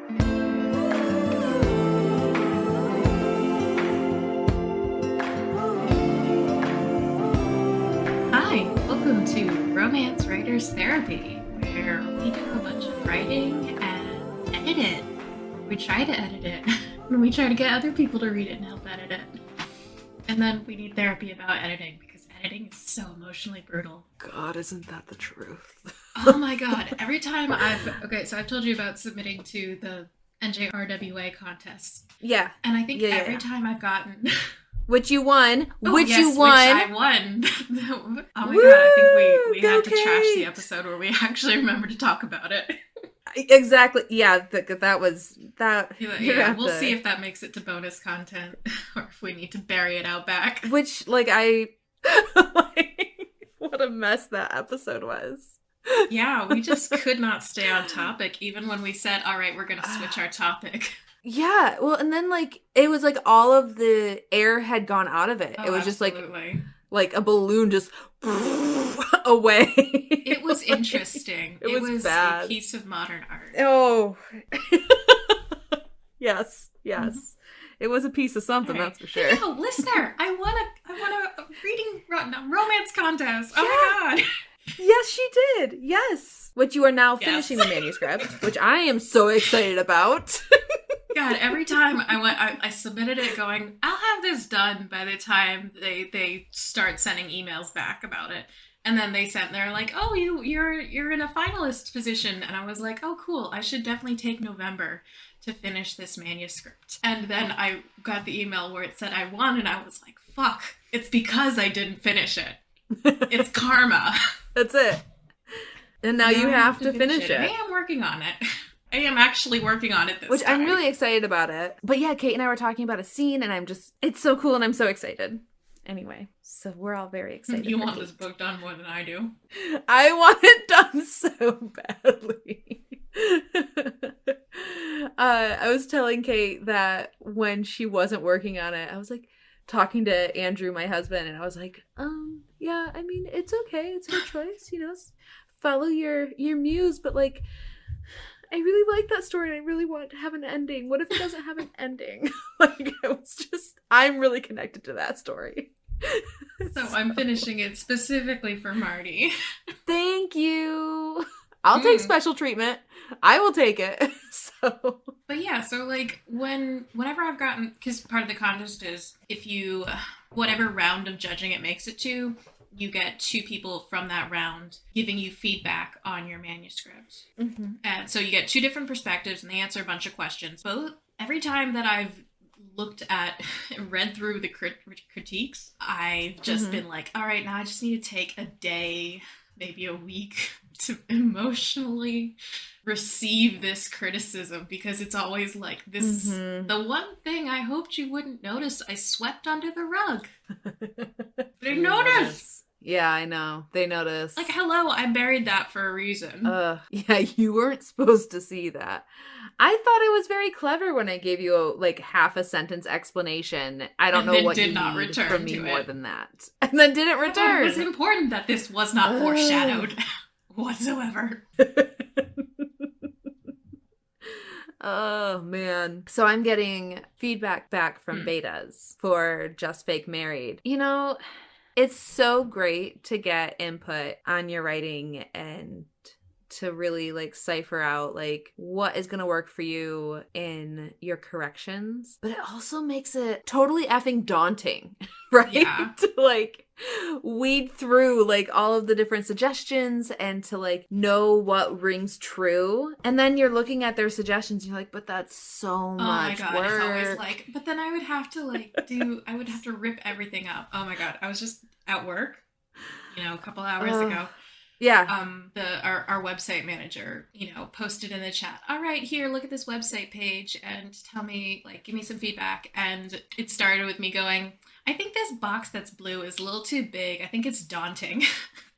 Hi, welcome to Romance Writers Therapy, where we do a bunch of writing and edit it. We try to edit it, and we try to get other people to read it and help edit it. And then we need therapy about editing, because editing is so emotionally brutal. God, isn't that the truth? Oh my god, every time I've told you about submitting to the NJRWA contest. Yeah. And I think every time I've gotten... Which you won. Which I won. Oh my god, I think we had to trash the episode where we actually remembered to talk about it. Exactly. Yeah, that was that. Yeah, we'll see if that makes it to bonus content or if we need to bury it out back. Which, what a mess that episode was. Yeah, we just could not stay on topic even when we said, all right, we're going to switch our topic. Yeah, well, and then, it was all of the air had gone out of it. Oh, it was absolutely. just, like a balloon just away. It was interesting. It was bad. A piece of modern art. Oh. Yes. Mm-hmm. It was a piece of something, that's for sure. Yo, listener, I won a reading romance contest. Oh my god. Yes, she did. Yes. Which you are now finishing the manuscript, which I am so excited about. God, every time I submitted it going, I'll have this done by the time they start sending emails back about it. And then they're like, oh, you're in a finalist position. And I was like, oh, cool. I should definitely take November to finish this manuscript. And then I got the email where it said I won, and I was like, fuck, it's because I didn't finish it. It's karma. That's it. And now you have to finish it. I am working on it. I am actually working on it this time. I'm really excited about it. But yeah, Kate and I were talking about a scene, and it's so cool, and I'm so excited. Anyway, so we're all very excited. You want this book done more than I do. I want it done so badly. I was telling Kate that when she wasn't working on it, I was talking to Andrew, my husband, and I was like, yeah, I mean, it's okay. It's her choice, follow your muse, but I really like that story and I really want it to have an ending. What if it doesn't have an ending? I'm really connected to that story. So I'm finishing it specifically for Marty. Thank you. I'll take special treatment. I will take it. But yeah, so whenever I've gotten, because part of the contest is if you, whatever round of judging it makes it to, you get 2 people from that round giving you feedback on your manuscript. Mm-hmm. And so you get 2 different perspectives and they answer a bunch of questions. Every time that I've looked at and read through the critiques, I've just been like, all right, now I just need to take a day, maybe a week to emotionally receive this criticism, because it's always like, this is the one thing I hoped you wouldn't notice I swept under the rug. They noticed. Yeah, I know. They noticed. Hello, I buried that for a reason. Yeah, you weren't supposed to see that. I thought it was very clever when I gave you half a sentence explanation. I don't know what you need from me more than that. And then didn't return. It was important that this was not foreshadowed whatsoever. Oh, man. So I'm getting feedback back from betas for Just Fake Married. It's so great to get input on your writing and to really cipher out what is going to work for you in your corrections. But it also makes it totally effing daunting, right? Yeah. To weed through all of the different suggestions and to know what rings true. And then you're looking at their suggestions and you're like, but that's so much work. It's always but then I would have to I would have to rip everything up. Oh my god. I was just at work, a couple hours ago. Yeah. Our website manager, posted in the chat, all right, here, look at this website page and tell me, give me some feedback. And it started with me going, I think this box that's blue is a little too big. I think it's daunting.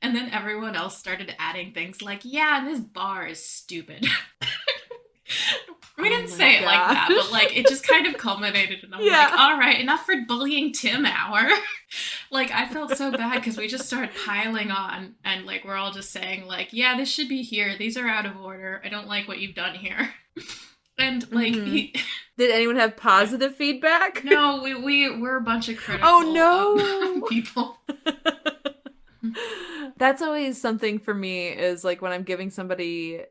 And then everyone else started adding things yeah, and this bar is stupid. We didn't say it like that, but it just kind of culminated, and I'm all right, enough for bullying Tim hour. I felt so bad because we just started piling on, and we're all just saying yeah, this should be here. These are out of order. I don't like what you've done here. And And like, did anyone have positive feedback? No, we're a bunch of critical people. That's always something for me, is like when I'm giving somebody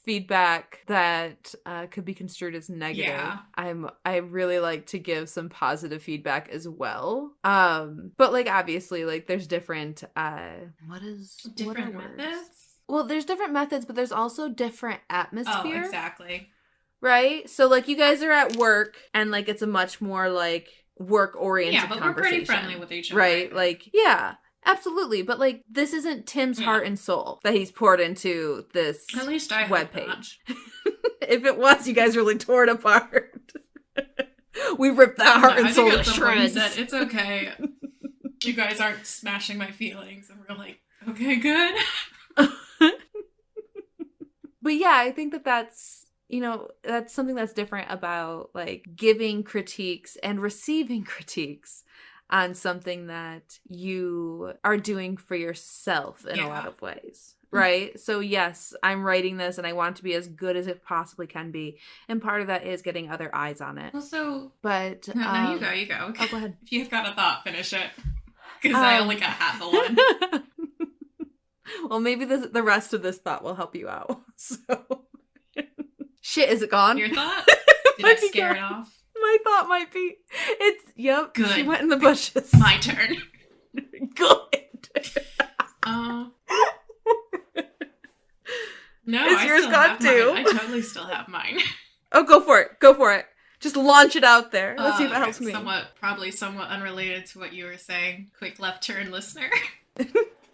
feedback that could be construed as negative. Yeah. I really like to give some positive feedback as well. But like obviously like there's different different methods? Well, there's different methods, but there's also different atmosphere. Oh, exactly. Right? So like you guys are at work and like it's a much more like work oriented conversation. Yeah, but we're pretty friendly with each other. Right? Like, yeah. Absolutely, but like this isn't Tim's heart and soul that he's poured into this At least I webpage. If it was, you guys really tore it apart. We ripped that heart and soul to shreds. It's okay. You guys aren't smashing my feelings, and we're like, okay, good. But yeah, I think that's, you know, that's something that's different about like giving critiques and receiving critiques on something that you are doing for yourself in a lot of ways, right? So yes, I'm writing this and I want it to be as good as it possibly can be, and part of that is getting other eyes on it. Also, but no, you go. Oh, go ahead. If you've got a thought, finish it, because I only got half the one. Well, maybe the rest of this thought will help you out. So, shit, is it gone? Your thought? Did I scare it off? My thought might be, yep, good. She went in the bushes. My turn. Good. No, is yours gone too? I totally still have mine. Oh, go for it. Just launch it out there. Let's see if that helps me. Probably somewhat unrelated to what you were saying. Quick left turn, listener.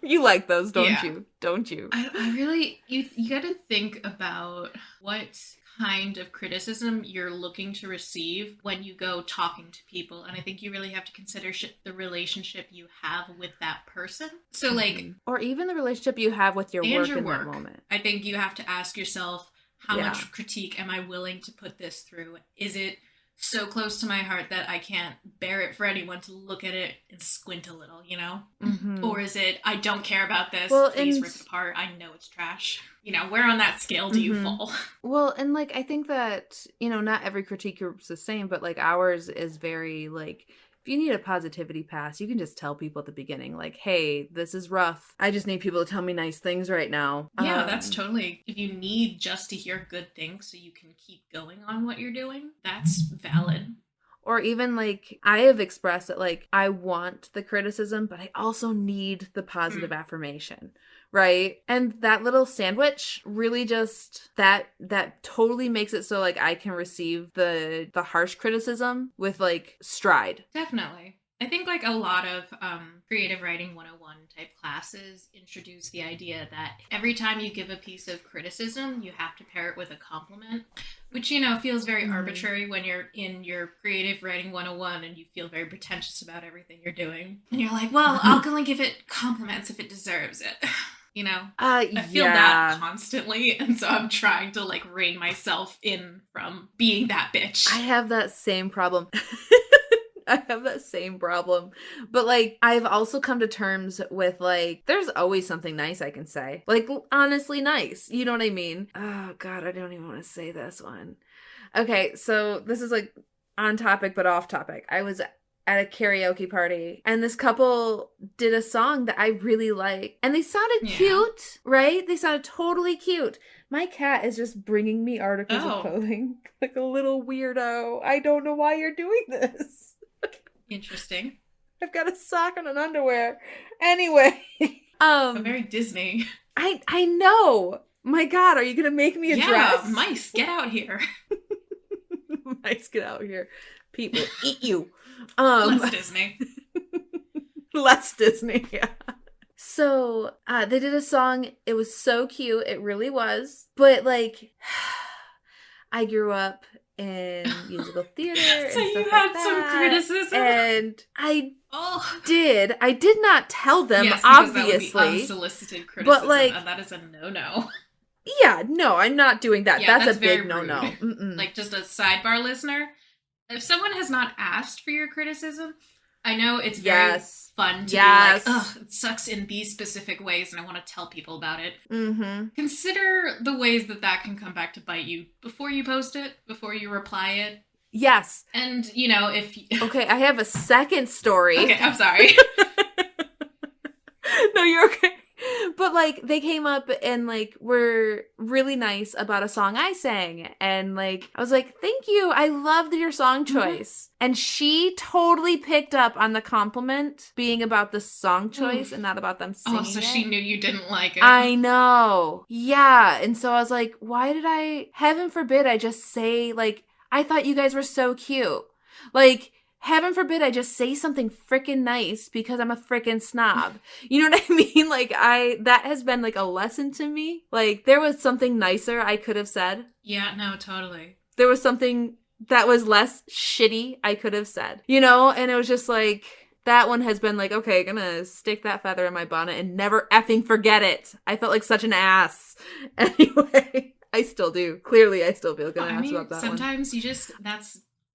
You like those, don't you? Don't you? I really, you got to think about what kind of criticism you're looking to receive when you go talking to people, and I think you really have to consider the relationship you have with that person. So like, or even the relationship you have with your work in that moment. I think you have to ask yourself, how much critique am I willing to put this through? Is it so close to my heart that I can't bear it for anyone to look at it and squint a little, you know? Mm-hmm. Or is it, I don't care about this, please rip it apart, I know it's trash. You know, where on that scale do you fall? Well, and like, I think that, you know, not every critique group's the same, but like ours is very like, if you need a positivity pass, you can just tell people at the beginning, like, hey, this is rough. I just need people to tell me nice things right now. Yeah, that's totally, if you need just to hear good things so you can keep going on what you're doing, that's valid. Or even like, I have expressed that like, I want the criticism, but I also need the positive affirmation. Right? And that little sandwich really just, that totally makes it so like I can receive the harsh criticism with like stride. Definitely. I think like a lot of creative writing 101 type classes introduce the idea that every time you give a piece of criticism, you have to pair it with a compliment, which, you know, feels very arbitrary when you're in your creative writing 101 and you feel very pretentious about everything you're doing. And you're like, well, I'll only give it compliments if it deserves it. You know, I feel that constantly, and so I'm trying to like rein myself in from being that bitch. I have that same problem. But like, I've also come to terms with like, there's always something nice I can say. Like, honestly nice. You know what I mean? Oh God, I don't even want to say this one. Okay, so this is like on topic but off topic. I was at a karaoke party, and this couple did a song that I really like, and they sounded cute, right? They sounded totally cute. My cat is just bringing me articles of clothing like a little weirdo. I don't know why you're doing this. Interesting. I've got a sock and an underwear. Anyway, very Disney. I know. My God, are you gonna make me a dress? Yeah, mice, get out here. Mice, get out here. Pete will eat you. Less Disney. Less Disney, yeah. So, they did a song. It was so cute. It really was. But, like, I grew up in musical theater and so stuff you like had that, some criticism? And I did. I did not tell them, yes, obviously. That would be unsolicited criticism, but, like, and that is a no-no. Yeah, no, I'm not doing that. Yeah, that's a big no-no. Like, just a sidebar listener, if someone has not asked for your criticism, I know it's very fun to be like, ugh, it sucks in these specific ways, and I want to tell people about it. Mm-hmm. Consider the ways that can come back to bite you before you post it, before you reply it. Yes. And, you know, if... Okay, I have a second story. Okay, I'm sorry. No, you're okay. But, like, they came up and, like, were really nice about a song I sang. And, like, I was like, thank you. I loved your song choice. Mm-hmm. And she totally picked up on the compliment being about the song choice and not about them singing it. Oh, so she knew you didn't like it. I know. Yeah. And so I was like, why did I... Heaven forbid I just say, like, I thought you guys were so cute. Like... Heaven forbid I just say something freaking nice because I'm a freaking snob. You know what I mean? Like, that has been, like, a lesson to me. Like, there was something nicer I could have said. Yeah, no, totally. There was something that was less shitty I could have said. You know? And it was just, like, that one has been, like, okay, gonna stick that feather in my bonnet and never effing forget it. I felt like such an ass. Anyway, I still do. Clearly, I still feel like an ass about that sometimes one.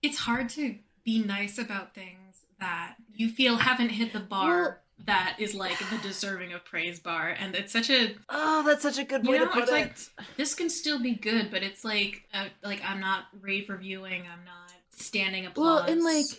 It's hard to... be nice about things that you feel haven't hit the bar that is like the deserving of praise bar, and it's such a that's such a good way to put it. Like, this can still be good, but it's like I'm not rave reviewing, I'm not standing applause.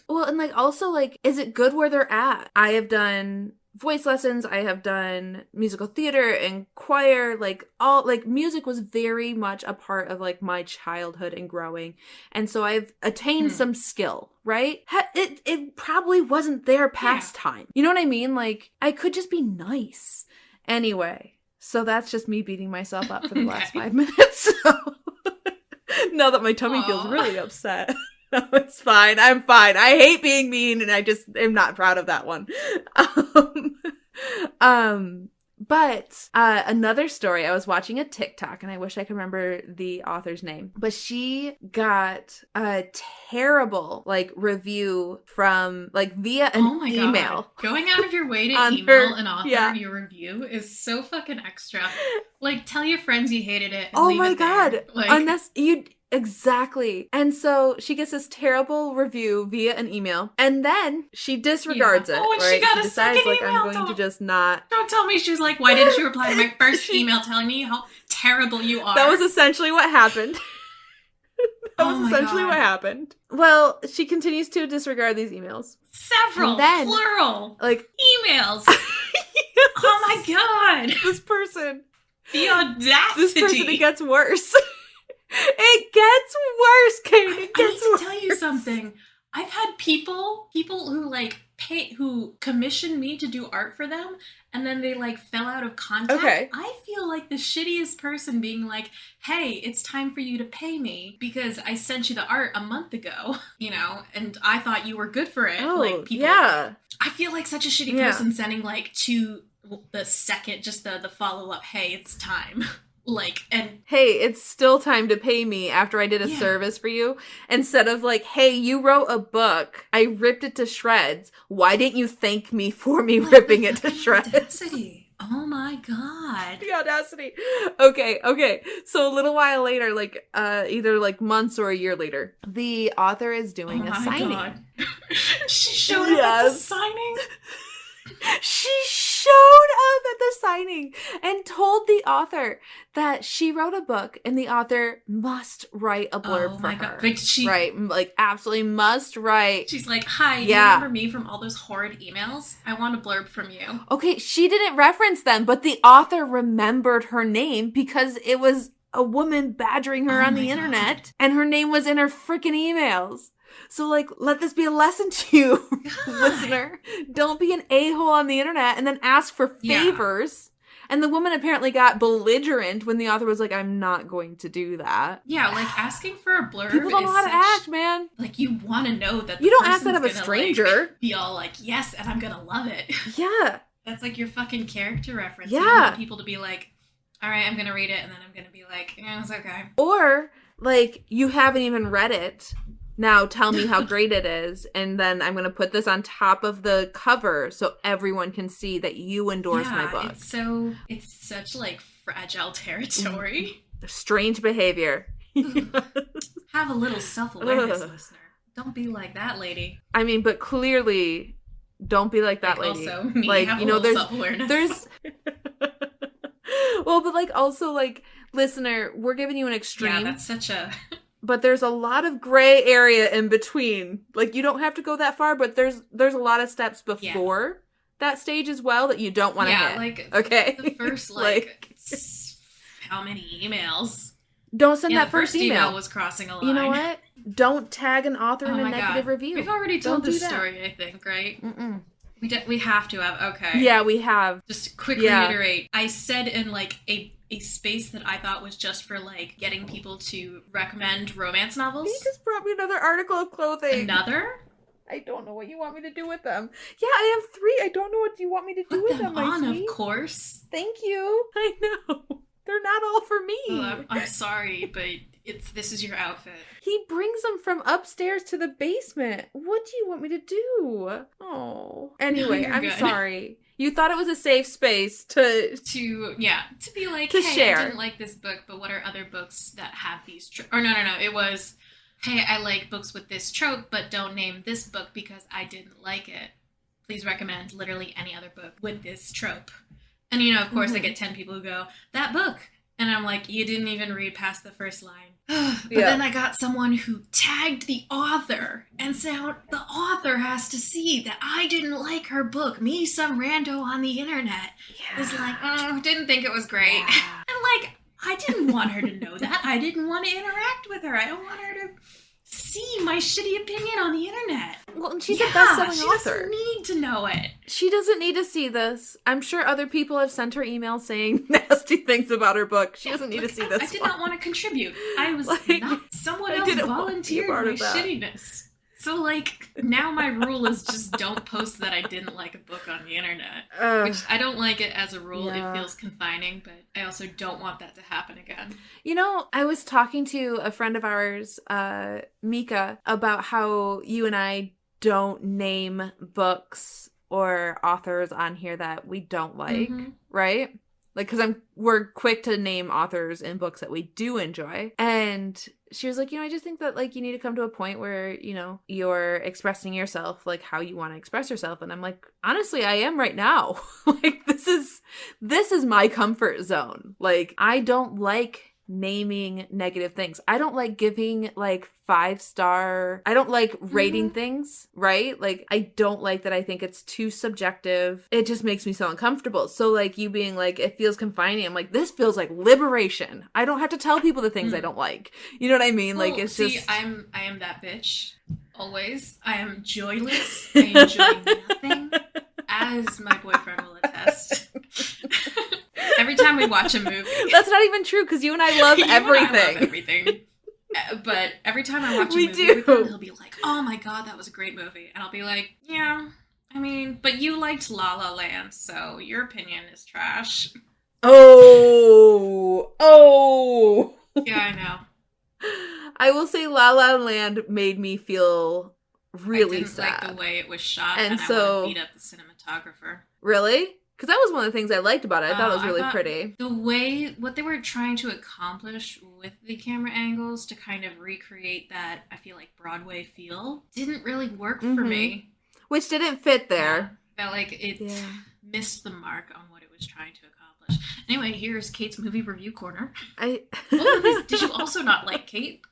Well, and also, like, is it good where they're at? I have done voice lessons, I have done musical theater and choir, like, all, like, music was very much a part of, like, my childhood and growing, and so I've attained some skill, right? It probably wasn't their pastime. You know what I mean? Like, I could just be nice. Anyway, so that's just me beating myself up for the last 5 minutes, so now that my tummy feels really upset. No, it's fine. I'm fine. I hate being mean, and I just am not proud of that one. But another story, I was watching a TikTok, and I wish I could remember the author's name, but she got a terrible, like, review from, like, via an email. God. Going out of your way to email an author your review is so fucking extra. Like, tell your friends you hated it. And leave it there. Like, exactly. And so she gets this terrible review via an email, and then she disregards it. Oh, and right? she got a decides, second email. I'm going to just not. Don't tell me she was like, why didn't you reply to my first email telling me how terrible you are? That was essentially what happened. What happened. Well, she continues to disregard these emails. Several, plural, like, emails. Oh my god. This person. The audacity. This person, it gets worse. It gets worse, Kate. It gets worse. I need to tell you something. I've had people who, like, who commissioned me to do art for them, and then they, like, fell out of contact. Okay. I feel like the shittiest person being like, hey, it's time for you to pay me because I sent you the art a month ago, you know, and I thought you were good for it. Oh, like, people. Yeah. I feel like such a shitty person sending, like, to the second, just the follow-up, hey, it's time. Like, and hey, it's still time to pay me after I did a service for you. Instead of like, hey, you wrote a book. I ripped it to shreds. Why didn't you thank me for me ripping it to shreds? Audacity. Oh my god. The audacity. Okay. So a little while later, like either like months or a year later, the author is doing a signing. God. She showed up at the signing? She showed up at the signing and told the author that she wrote a book and the author must write a blurb for her. Like right? Like, absolutely must write. She's like, hi, you remember me from all those horrid emails? I want a blurb from you. Okay, she didn't reference them, but the author remembered her name because it was a woman badgering her on the internet, and her name was in her freaking emails. So, like, let this be a lesson to you, listener. Don't be an a-hole on the internet and then ask for favors. And the woman apparently got belligerent when the author was like, I'm not going to do that. Yeah, like, asking for a blurb People don't know how to act, man. Like, you want to know that you don't ask that of a stranger. Like, be all like, yes, and I'm going to love it. Yeah. That's like your fucking character reference. Yeah. You want people to be like, all right, I'm going to read it, and then I'm going to be like, yeah, it's okay. Or, like, you haven't even read it. Now tell me how great it is, and then I'm going to put this on top of the cover so everyone can see that you endorse my book. It's such, like, fragile territory. Strange behavior. Have a little self-awareness, listener. Don't be like that lady. I mean, but clearly Don't be like that, lady. Also, me like, have you know, self-awareness. there's well, but like also like, listener, we're giving you an extreme. Yeah, that's such a but there's a lot of gray area in between. Like, you don't have to go that far, but there's a lot of steps before that stage as well that you don't want to hit. Like, okay? The first, like how many emails? Don't send that the first email. Was crossing a line. You know what? Don't tag an author in a negative review. We've already told this story, I think, right? Mm-mm. We have to have. Okay. Yeah, we have. Just quick reiterate. I said in like a space that I thought was just for like getting people to recommend romance novels. You just brought me another article of clothing. Another? I don't know what you want me to do with them. Yeah, I have 3. I don't know what you want me to do with them, my sweet. Of course. Thank you. I know. They're not all for me. Well, I'm sorry, but this is your outfit. He brings them from upstairs to the basement. What do you want me to do? Oh. Anyway, No, I'm good. Sorry. You thought it was a safe space to be like, to hey, share. I didn't like this book, but what are other books that have these or no. It was, hey, I like books with this trope, but don't name this book because I didn't like it. Please recommend literally any other book with this trope. And, you know, of course, I get 10 people who go, that book. And I'm like, you didn't even read past the first line. But then I got someone who tagged the author and said the author has to see that I didn't like her book. Me, some rando on the internet, was like, didn't think it was great. Yeah. And, like, I didn't want her to know that. I didn't want to interact with her. I don't want her to see my shitty opinion on the internet. Well, and she's a best-selling she author. Doesn't need to know it. She doesn't need to see this. I'm sure other people have sent her emails saying nasty things about her book. She doesn't need to see this. I did not want to contribute. I was not. Someone else volunteered my shittiness. So, like, now my rule is just don't post that I didn't like a book on the internet. Which I don't like it as a rule. Yeah. It feels confining, but I also don't want that to happen again. You know, I was talking to a friend of ours, Mika, about how you and I don't name books or authors on here that we don't like, right? Like, because we're quick to name authors in books that we do enjoy. And she was like, you know, I just think that, like, you need to come to a point where, you know, you're expressing yourself, like, how you want to express yourself. And I'm like, honestly, I am right now. Like, this is my comfort zone. Like, I don't like naming negative things. I don't like giving, like, 5-star. I don't like rating things, right? Like, I don't like that. I think it's too subjective. It just makes me so uncomfortable. So, like, you being like, it feels confining. I'm like, this feels like liberation. I don't have to tell people the things I don't like. You know what I mean? Well, like, it's just... I am that bitch. Always. I am joyless. I enjoy nothing. As my boyfriend will attest. Every time we watch a movie. That's not even true, because you and I love everything. I love everything. But every time I watch a movie with him, he'll be like, oh my god, that was a great movie. And I'll be like, yeah, I mean, but you liked La La Land, so your opinion is trash. Oh. Yeah, I know. I will say La La Land made me feel really sad. I didn't like the way it was shot, and I so, want to beat up the cinematographer. Really? Because that was one of the things I liked about it. I thought it was really pretty. What they were trying to accomplish with the camera angles to kind of recreate that, I feel like, Broadway feel, didn't really work for me. Which didn't fit there. Yeah, felt like it missed the mark on what it was trying to accomplish. Anyway, here's Kate's movie review corner. Did you also not like Kate?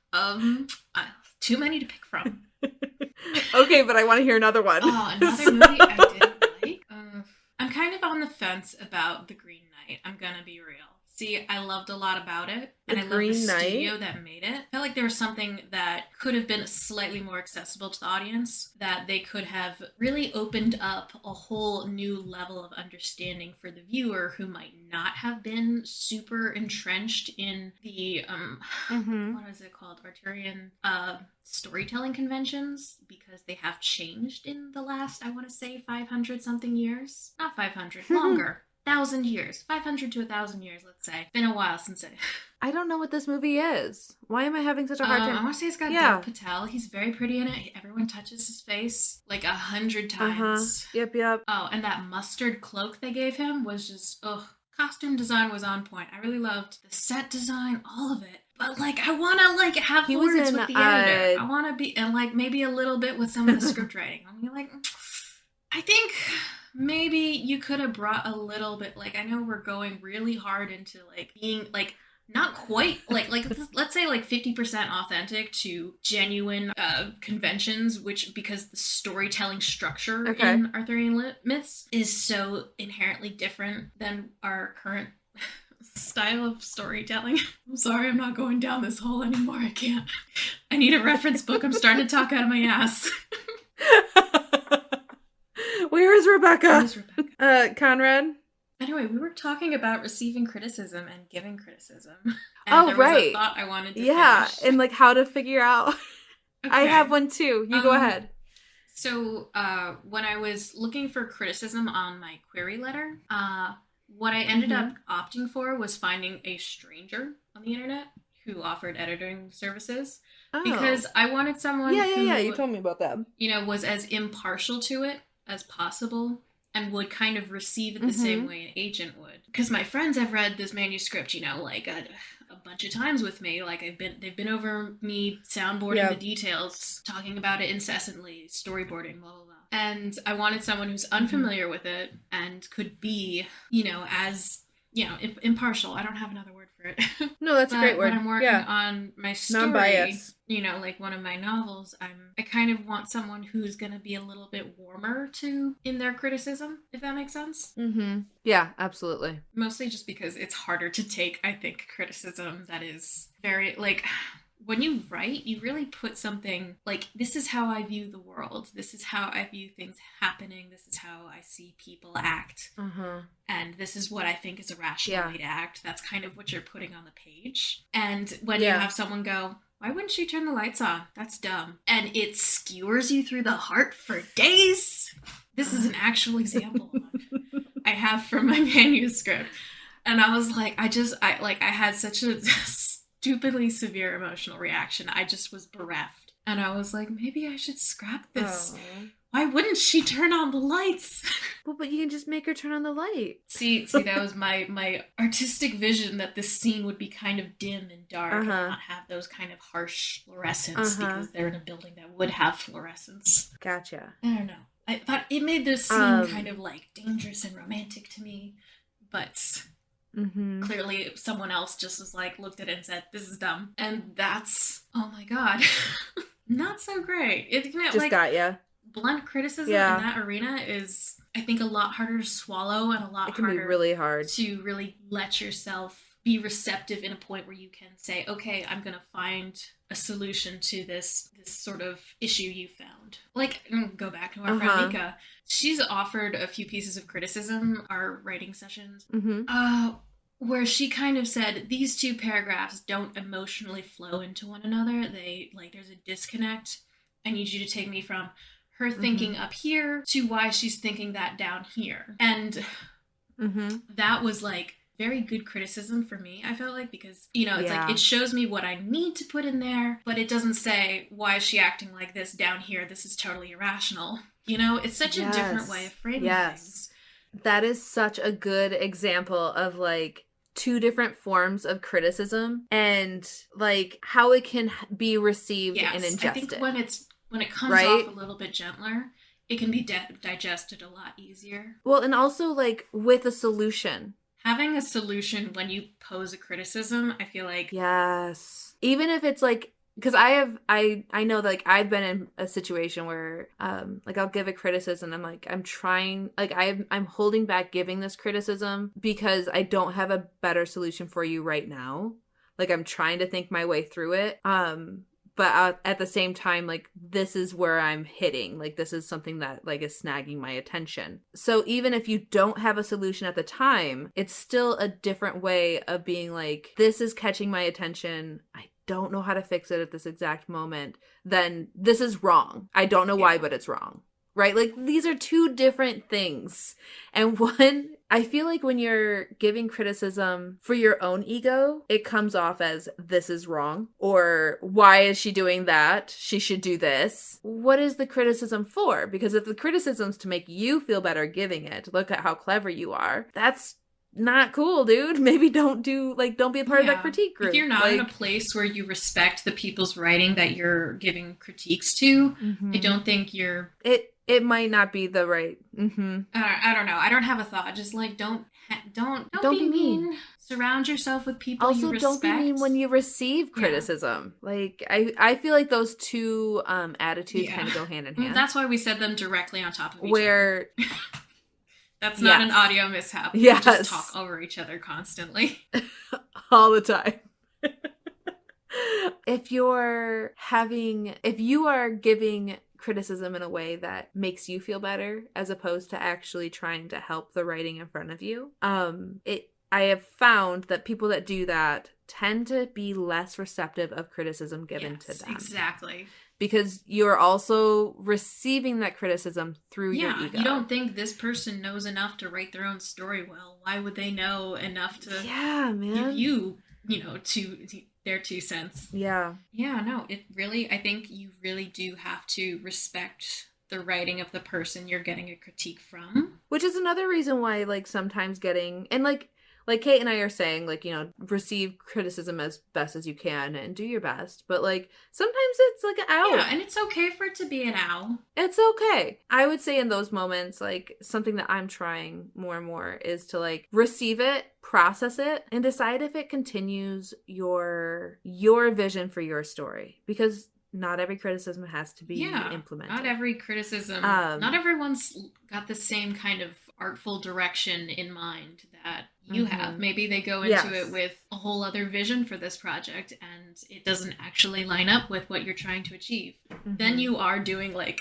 Too many to pick from. Okay, but I want to hear another one. Another movie I didn't like? I'm kind of on the fence about The Green Knight. I'm gonna be real. See, I loved a lot about it, and I love the studio that made it. I felt like there was something that could have been slightly more accessible to the audience, that they could have really opened up a whole new level of understanding for the viewer who might not have been super entrenched in the, what is it called? Arturian storytelling conventions, because they have changed in the last, I want to say, 500 something years. Not 500, longer. 1,000 years. 500 to 1,000 years, let's say. Been a while since I don't know what this movie is. Why am I having such a hard time? I want to say it's got Dev Patel. He's very pretty in it. Everyone touches his face like 100 times. Yep. Oh, and that mustard cloak they gave him was just, costume design was on point. I really loved the set design, all of it. But, like, I want to, like, have words with the editor. I want to be, and, like, maybe a little bit with some of the script writing. I'm like, I think maybe you could have brought a little bit, like, I know we're going really hard into like being like not quite like let's say like 50% authentic to genuine conventions, which because the storytelling structure in Arthurian myths is so inherently different than our current style of storytelling. I'm sorry, I'm not going down this hole anymore. I can't. I need a reference book. I'm starting to talk out of my ass. Where is Rebecca? Where's Rebecca? Conrad? Anyway, we were talking about receiving criticism and giving criticism. And there was a thought I wanted to finish. And like how to figure out. Okay. I have one too. You go ahead. So when I was looking for criticism on my query letter, what I ended up opting for was finding a stranger on the internet who offered editing services. Because I wanted someone who, you told me about that. You know, was as impartial to it as possible and would kind of receive it the same way an agent would. Because my friends have read this manuscript, you know, like a bunch of times with me. Like they've been over me soundboarding the details, talking about it incessantly, storyboarding, blah, blah, blah. And I wanted someone who's unfamiliar with it and could be, you know, as, you know, impartial. I don't have another word for it. No, that's a great word. When I'm working on my story, non-bias. You know, like one of my novels, I kind of want someone who's going to be a little bit warmer in their criticism, if that makes sense. Yeah, absolutely. Mostly just because it's harder to take, I think, criticism that is very, like, when you write, you really put something like, this is how I view the world. This is how I view things happening. This is how I see people act. And this is what I think is a rational way to act. That's kind of what you're putting on the page. And when you have someone go, why wouldn't she turn the lights on? That's dumb. And it skewers you through the heart for days. This is an actual example I have from my manuscript. And I was like, I had such a stupidly severe emotional reaction. I just was bereft. And I was like, maybe I should scrap this. Why wouldn't she turn on the lights? Well, but you can just make her turn on the light. See, that was my artistic vision, that this scene would be kind of dim and dark and not have those kind of harsh fluorescence because they're in a building that would have fluorescence. Gotcha. I don't know. I thought it made this scene kind of like dangerous and romantic to me, but clearly someone else just was like, looked at it and said, this is dumb. And that's, oh my God, not so great. It just like, got ya. Blunt criticism in that arena is, I think, a lot harder to swallow and a lot harder. It can be really hard to really let yourself be receptive in a point where you can say, okay, I'm going to find a solution to this sort of issue you found. Like, go back to our friend Mika. She's offered a few pieces of criticism, our writing sessions, where she kind of said, these two paragraphs don't emotionally flow into one another. They, like, there's a disconnect. I need you to take me from her thinking up here to why she's thinking that down here. And that was like very good criticism for me, I felt like, because, you know, it's like, it shows me what I need to put in there, but it doesn't say, why is she acting like this down here? This is totally irrational. You know, it's such a different way of framing things. That is such a good example of like two different forms of criticism and like how it can be received and ingested. I think when it comes off a little bit gentler, it can be digested a lot easier. Well, and also, like, with a solution. Having a solution when you pose a criticism, I feel like... Yes. Even if it's, like... Because I know, like, I've been in a situation where, like, I'll give a criticism. I'm like, I'm trying... Like, I'm holding back giving this criticism because I don't have a better solution for you right now. Like, I'm trying to think my way through it. But at the same time, like, this is where I'm hitting. Like, this is something that, like, is snagging my attention. So even if you don't have a solution at the time, it's still a different way of being like, this is catching my attention. I don't know how to fix it at this exact moment. Then this is wrong. I don't know why, but it's wrong. Right? Like, these are two different things. And one, I feel like when you're giving criticism for your own ego, it comes off as, this is wrong. Or, why is she doing that? She should do this. What is the criticism for? Because if the criticism's to make you feel better giving it, look at how clever you are, that's not cool, dude. Maybe don't be a part of that critique group. If you're not in a place where you respect the people's writing that you're giving critiques to, I don't think you're... it might not be the right. I don't know. I don't have a thought. Just like don't be mean. Surround yourself with people Also, you respect. don't be mean when you receive criticism. Yeah. Like I feel like those two attitudes kind of go hand in hand. That's why we said them directly on top of each other. That's not an audio mishap. Yes. We just talk over each other constantly. All the time. If you are giving criticism in a way that makes you feel better as opposed to actually trying to help the writing in front of you, I have found that people that do that tend to be less receptive of criticism given to them. Exactly. Because you're also receiving that criticism through your ego. You don't think this person knows enough to write their own story well. Why would they know enough to give you, their 2 cents? Yeah. Yeah, no, I think you really do have to respect the writing of the person you're getting a critique from. Which is another reason why, like, sometimes getting, and like Kate and I are saying, like, receive criticism as best as you can and do your best. But, like, sometimes it's like an ow. Yeah, and it's okay for it to be an ow. It's okay. I would say in those moments, like, something that I'm trying more and more is to, like, receive it, process it, and decide if it continues your vision for your story. Because not every criticism has to be implemented. Not every criticism. Not everyone's got the same kind of artful direction in mind that you have. Maybe they go into it with a whole other vision for this project and it doesn't actually line up with what you're trying to achieve. Then you are doing like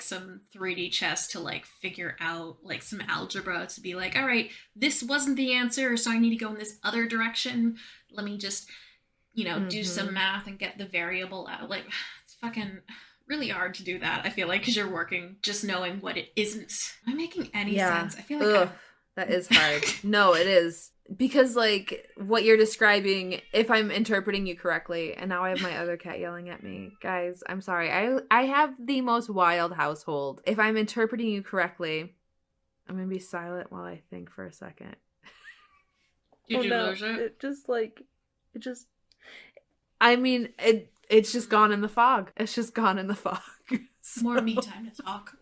some 3D chess to like figure out like some algebra to be like, all right, this wasn't the answer, so I need to go in this other direction. Let me just do some math and get the variable out. Like, it's fucking really hard to do that, I feel like, because you're working just knowing what it isn't. Am I making any sense? I feel like that is hard. No, it is. Because, like, what you're describing, if I'm interpreting you correctly, and now I have my other cat yelling at me. Guys, I'm sorry. I have the most wild household. If I'm interpreting you correctly, I'm going to be silent while I think for a second. Did you lose it? I mean, it's just gone in the fog. It's just gone in the fog. So. More me time to talk.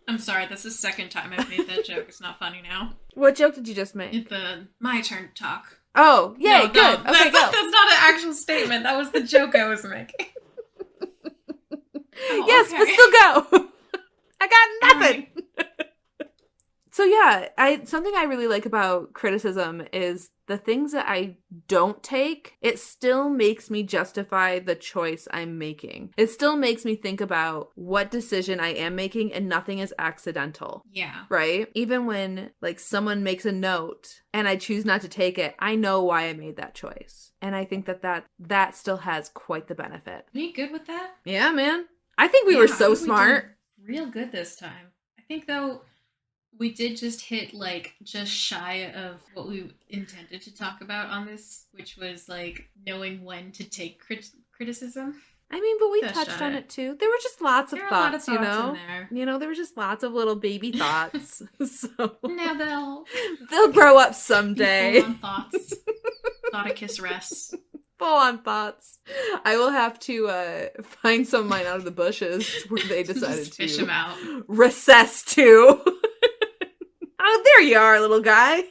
I'm sorry, that's the second time I've made that joke. It's not funny now. What joke did you just make? My turn to talk. Oh, yay, good. Okay, go. That's not an actual statement. That was the joke I was making. Yes, but still go. I got nothing. Right. So yeah, something I really like about criticism is the things that I don't take, it still makes me justify the choice I'm making. It still makes me think about what decision I am making and nothing is accidental. Yeah. Right? Even when like someone makes a note and I choose not to take it, I know why I made that choice. And I think that still has quite the benefit. Are you good with that? Yeah, man. I think we were so smart. Real good this time. I think though we did just hit, like, just shy of what we intended to talk about on this, which was, like, knowing when to take criticism. I mean, but we touched on it, too. There were just lots of thoughts, in there. There were just lots of little baby thoughts. So now they'll grow up someday. Full-on thoughts. Thought a kiss rest. Full-on thoughts. I will have to find some of mine out of the bushes where they decided to fish them out. Recess to. Oh, there you are, little guy.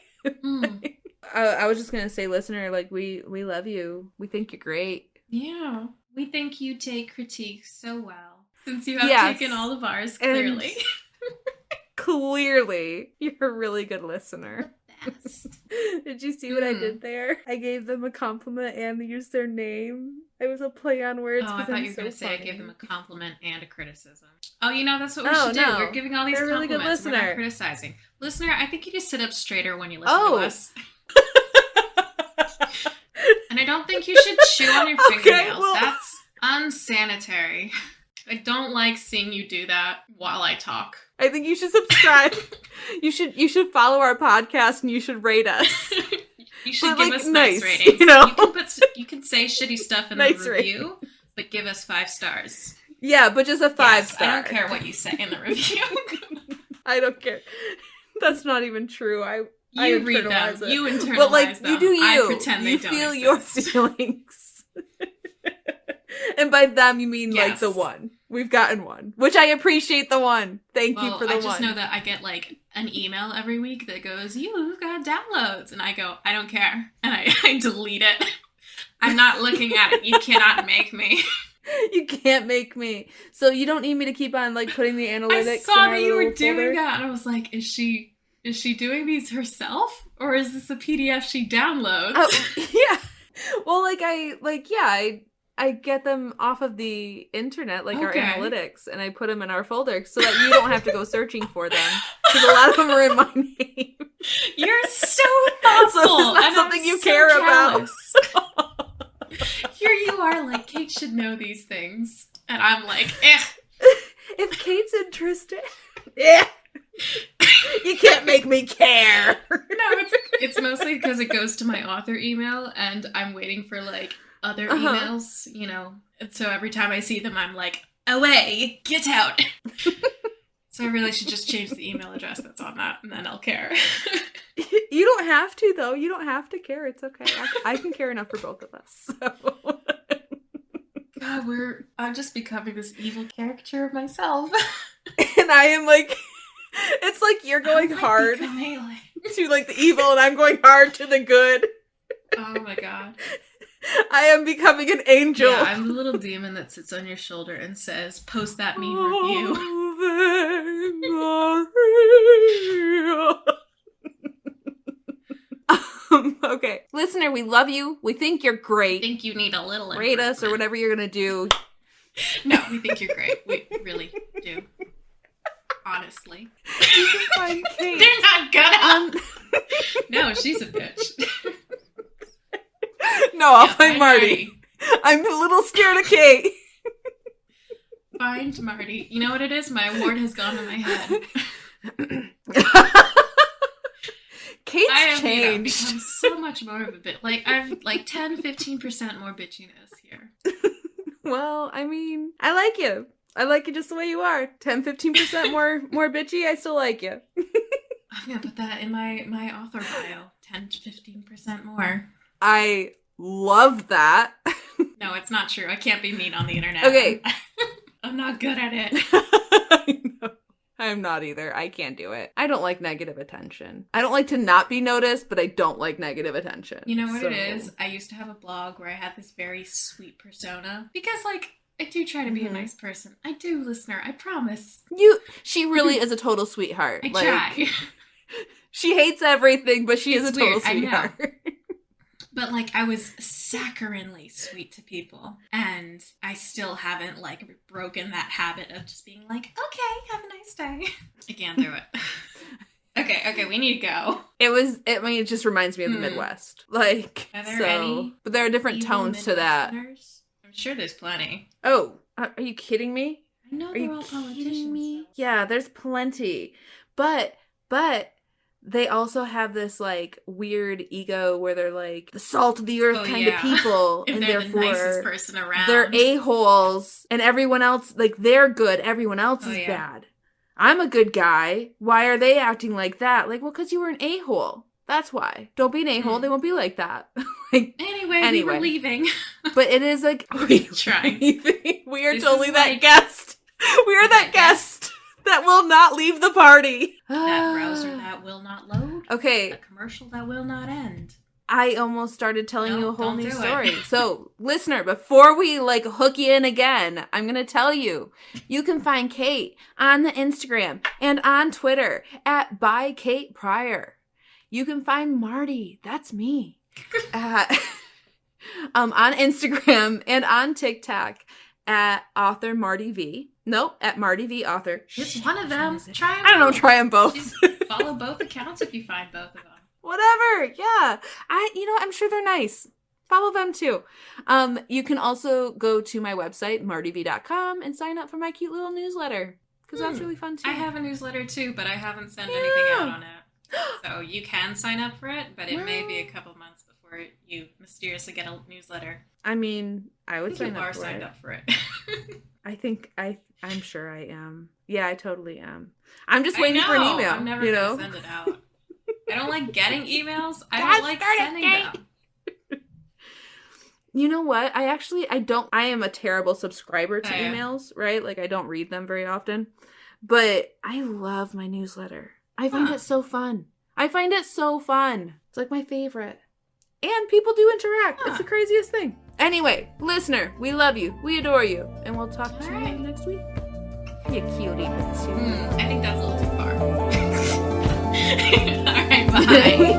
I was just going to say, listener, like, we love you. We think you're great. Yeah. We think you take critiques so well. Since you have taken all of ours, clearly. Clearly. You're a really good listener. Best. Did you see what I did there? I gave them a compliment and used their name. It was a play on words. Oh, I thought you were going to say I gave them a compliment and a criticism. Oh, that's what we should do. We're giving all these compliments. Really good listener. We're not criticizing. Listener, I think you just sit up straighter when you listen to us. And I don't think you should chew on your fingernails. That's unsanitary. I don't like seeing you do that while I talk. I think you should subscribe. you should follow our podcast and you should rate us. You should give us nice ratings. You can say shitty stuff in the review, but give us 5 stars. Yeah, but just a 5-star. I don't care what you say in the review. I don't care. That's not even true. I read them. It. You internalize but, like, them. You do you. I pretend they don't feel exist. your feelings. And by them, you mean, like, the one. We've gotten one, which I appreciate the one. Thank you for the one. I just know that I get like an email every week that goes, you've got downloads. And I go, I don't care. And I delete it. I'm not looking at it. You cannot make me. You can't make me. So you don't need me to keep on like putting the analytics. I saw that you were doing that, and I was like, is she doing these herself, or is this a PDF she downloads? Oh, yeah. Well, I get them off of the internet, like our analytics, and I put them in our folder so that you don't have to go searching for them, because a lot of them are in my name. You're so thoughtful. So it's not something you care about. Here you are, like, Kate should know these things. And I'm like, eh. If Kate's interested, yeah. You can't make me care. No, it's mostly because it goes to my author email, and I'm waiting for, like, other emails, you know. And so every time I see them, I'm like, away, get out. So I really should just change the email address that's on that, and then I'll care. You don't have to, though. You don't have to care. It's okay. I can care enough for both of us. So. God, I'm just becoming this evil caricature of myself. And I am like, it's like you're going hard to like the evil, and I'm going hard to the good. Oh my God. I am becoming an angel. Yeah, I'm the little demon that sits on your shoulder and says, post that mean review. Okay. Listener, we love you. We think you're great. We think you need a little rate us or whatever you're going to do. No, we think you're great. We really do. Honestly. You can find Kate. They're not gonna. No, she's a bitch. No, I'll find Marty. I'm a little scared of Kate. Find Marty. You know what it is? My award has gone to my head. Kate's changed. Become so much more of a bit. Like, I've like 10-15% more bitchiness here. Well, I mean, I like you. I like you just the way you are. 10-15% more bitchy, I still like you. I'm gonna put that in my author bio. 10-15% more. I love that. No, it's not true. I can't be mean on the internet. Okay. I'm not good at it. I know. I'm not either. I can't do it. I don't like negative attention. I don't like to not be noticed, but I don't like negative attention. You know what it is? I used to have a blog where I had this very sweet persona. Because, like, I do try to be a nice person. I do, listener. I promise. She really is a total sweetheart. I try. She hates everything, but she is a total sweetheart. But, like, I was saccharinely sweet to people. And I still haven't, like, broken that habit of just being like, okay, have a nice day. I can't do it. Okay, we need to go. It just reminds me of the Midwest. Like, are there any? But there are different tones to that. I'm sure there's plenty. Oh, are you kidding me? I know they're all politicians. Yeah, there's plenty. But they also have this, like, weird ego where they're, like, the salt of the earth kind of people. And they're the nicest person around. They're a-holes. And everyone else, like, they're good. Everyone else is bad. I'm a good guy. Why are they acting like that? Like, well, because you were an a-hole. That's why. Don't be an a-hole. They won't be like that. Anyway, we were leaving. But it is, like, we're trying. We are totally that guest. We are that guest. That will not leave the party. That browser that will not load. Okay. The commercial that will not end. I almost started telling you a whole new story. So, listener, before we, like, hook you in again, I'm going to tell you, you can find Kate on the Instagram and on Twitter at @ByKatePryor. You can find Marty, that's me, on Instagram and on TikTok at author Marty V. Nope, at Marty V author. Just one of them. Try them. I don't know, try them both. Just follow both accounts if you find both of them. Whatever, yeah. I'm sure they're nice. Follow them too. You can also go to my website, martyv.com, and sign up for my cute little newsletter. Because that's really fun too. I have a newsletter too, but I haven't sent anything out on it. So you can sign up for it, but it may be a couple months before you mysteriously get a newsletter. I mean, I would sign up for it. You are signed up for it. I'm sure I am. Yeah, I totally am. I'm just waiting for an email. I'm never going to send it out. I don't like getting emails. I don't like sending them. You know what? I am a terrible subscriber to Oh, yeah. emails, right? Like I don't read them very often. But I love my newsletter. I find it so fun. It's like my favorite. And people do interact. It's the craziest thing. Anyway, listener, we love you. We adore you. And we'll talk to you next week. You cutie. I think that's a little too far. All right, bye.